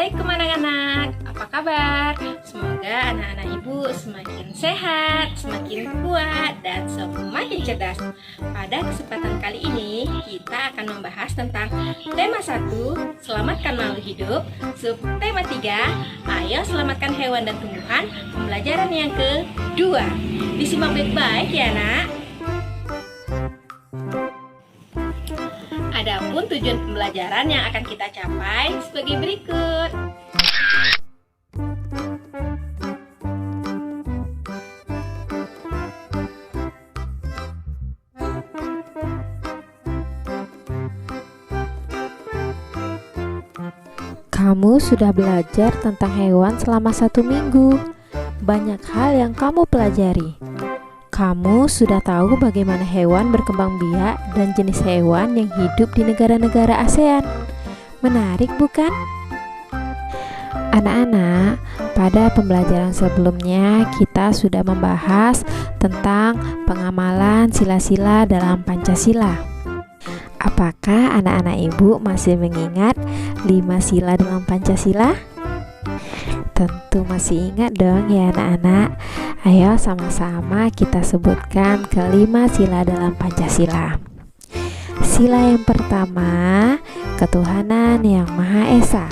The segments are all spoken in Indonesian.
Assalamualaikum anak-anak, apa kabar? Semoga anak-anak ibu semakin sehat, semakin kuat, dan semakin cerdas. Pada kesempatan kali ini, kita akan membahas tentang tema 1, selamatkan makhluk hidup. Subtema 3, ayo selamatkan hewan dan tumbuhan. Pembelajaran yang kedua. Disimak baik-baik ya nak. Adapun tujuan pembelajaran yang akan kita capai sebagai berikut. Kamu sudah belajar tentang hewan selama 1 minggu. Banyak hal yang kamu pelajari. Kamu sudah tahu bagaimana hewan berkembang biak dan jenis hewan yang hidup di negara-negara ASEAN. Menarik bukan? Anak-anak, pada pembelajaran sebelumnya kita sudah membahas tentang pengamalan sila-sila dalam Pancasila. Apakah anak-anak ibu masih mengingat 5 sila dalam Pancasila? Tentu masih ingat dong ya anak-anak. Ayo sama-sama kita sebutkan ke-5 sila dalam Pancasila. Sila yang pertama, ketuhanan yang Maha Esa.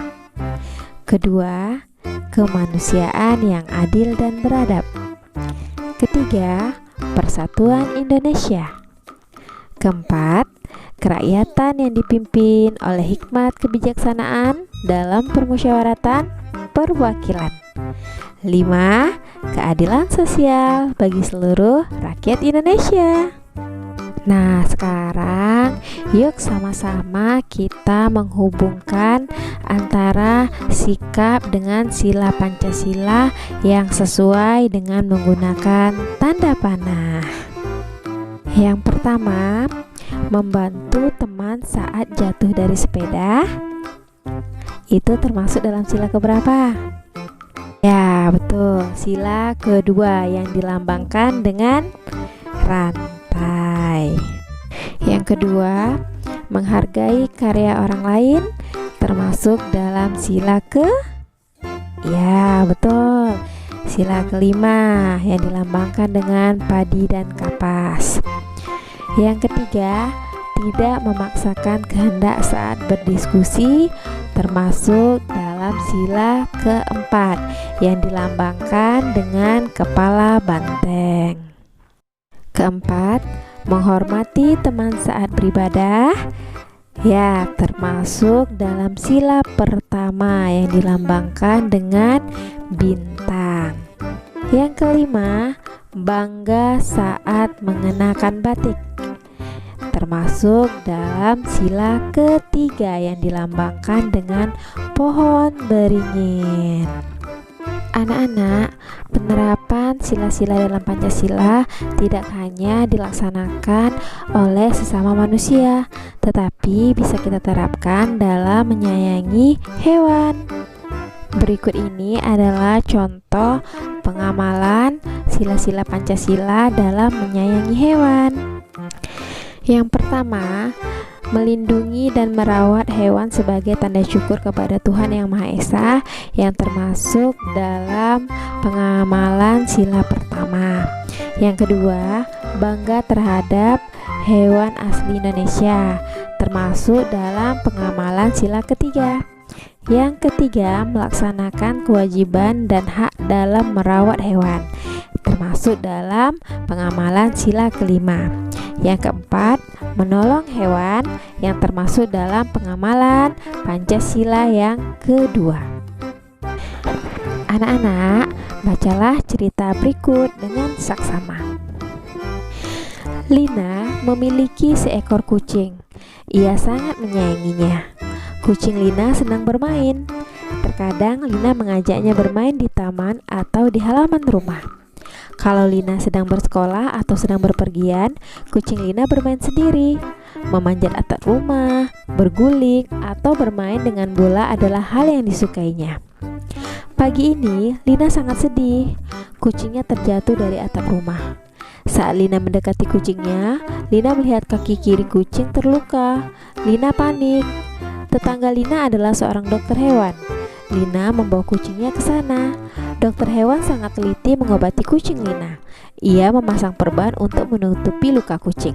Kedua, kemanusiaan yang adil dan beradab. Ketiga, persatuan Indonesia. Keempat, kerakyatan yang dipimpin oleh hikmat kebijaksanaan dalam permusyawaratan perwakilan. 5. Keadilan sosial bagi seluruh rakyat Indonesia. Nah, sekarang yuk sama-sama kita menghubungkan antara sikap dengan sila Pancasila yang sesuai dengan menggunakan tanda panah. Yang pertama, membantu teman saat jatuh dari sepeda. Itu termasuk dalam sila keberapa? Ya, betul. Sila kedua yang dilambangkan dengan rantai. Yang kedua, menghargai karya orang lain termasuk dalam sila Ya, betul. Sila kelima yang dilambangkan dengan padi dan kapas. Yang ketiga, tidak memaksakan kehendak saat berdiskusi termasuk dalam sila keempat yang dilambangkan dengan kepala banteng. Keempat, menghormati teman saat beribadah. Ya, termasuk dalam sila pertama yang dilambangkan dengan bintang. Yang kelima, bangga saat mengenakan batik. Termasuk dalam sila ketiga yang dilambangkan dengan pohon beringin. Anak-anak, penerapan sila-sila dalam Pancasila tidak hanya dilaksanakan oleh sesama manusia, tetapi bisa kita terapkan dalam menyayangi hewan. Berikut ini adalah contoh pengamalan sila-sila Pancasila dalam menyayangi hewan. Yang pertama, melindungi dan merawat hewan sebagai tanda syukur kepada Tuhan Yang Maha Esa yang termasuk dalam pengamalan sila pertama. Yang kedua, bangga terhadap hewan asli Indonesia termasuk dalam pengamalan sila ketiga. Yang ketiga, melaksanakan kewajiban dan hak dalam merawat hewan termasuk dalam pengamalan sila kelima. Yang keempat, menolong hewan yang termasuk dalam pengamalan Pancasila yang kedua. Anak-anak, bacalah cerita berikut dengan saksama. Lina memiliki seekor kucing. Ia sangat menyayanginya. Kucing Lina senang bermain. Terkadang Lina mengajaknya bermain di taman atau di halaman rumah. Kalau Lina sedang bersekolah atau sedang berpergian, kucing Lina bermain sendiri. Memanjat atap rumah, berguling, atau bermain dengan bola adalah hal yang disukainya. Pagi ini, Lina sangat sedih. Kucingnya terjatuh dari atap rumah. Saat Lina mendekati kucingnya, Lina melihat kaki kiri kucing terluka. Lina panik. Tetangga Lina adalah seorang dokter hewan. Lina membawa kucingnya ke sana. Dokter hewan sangat teliti mengobati kucing Lina. Ia memasang perban untuk menutupi luka kucing.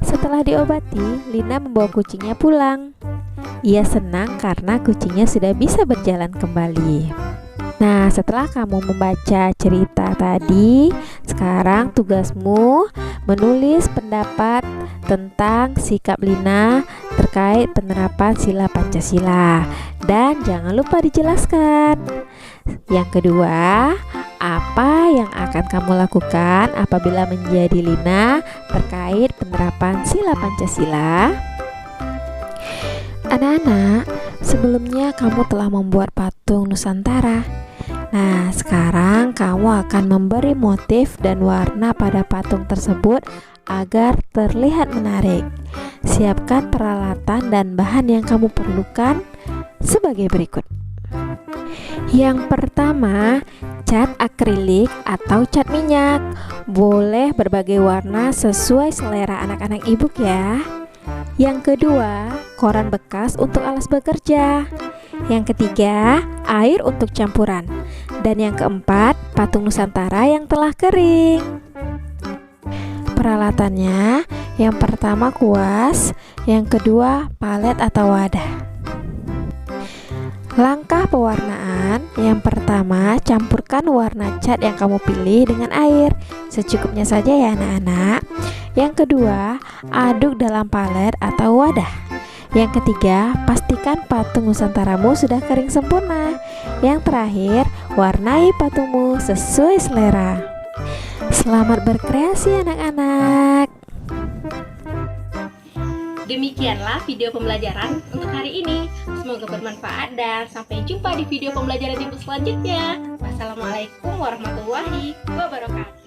Setelah diobati, Lina membawa kucingnya pulang. Ia senang karena kucingnya sudah bisa berjalan kembali. Nah, setelah kamu membaca cerita tadi, sekarang tugasmu menulis pendapat tentang sikap Lina terkait penerapan sila Pancasila. Dan jangan lupa dijelaskan. Yang kedua, apa yang akan kamu lakukan apabila menjadi Lina terkait penerapan sila Pancasila? Anak-anak, sebelumnya kamu telah membuat patung Nusantara. Nah, sekarang kamu akan memberi motif dan warna pada patung tersebut agar terlihat menarik. Siapkan peralatan dan bahan yang kamu perlukan sebagai berikut. Yang pertama, cat akrilik atau cat minyak. Boleh berbagai warna sesuai selera anak-anak ibu ya. Yang kedua, koran bekas untuk alas bekerja. Yang ketiga, air untuk campuran. Dan yang keempat, patung Nusantara yang telah kering. Peralatannya, yang pertama kuas, yang kedua palet atau wadah. Langkah pewarnaan, yang pertama campurkan warna cat yang kamu pilih dengan air secukupnya saja ya anak-anak. Yang kedua, aduk dalam palet atau wadah. Yang ketiga, pastikan patung Nusantaramu sudah kering sempurna. Yang terakhir, warnai patungmu sesuai selera. Selamat berkreasi anak-anak. Demikianlah video pembelajaran untuk hari ini. Semoga bermanfaat dan sampai jumpa di video pembelajaran ibu selanjutnya. Wassalamualaikum warahmatullahi wabarakatuh.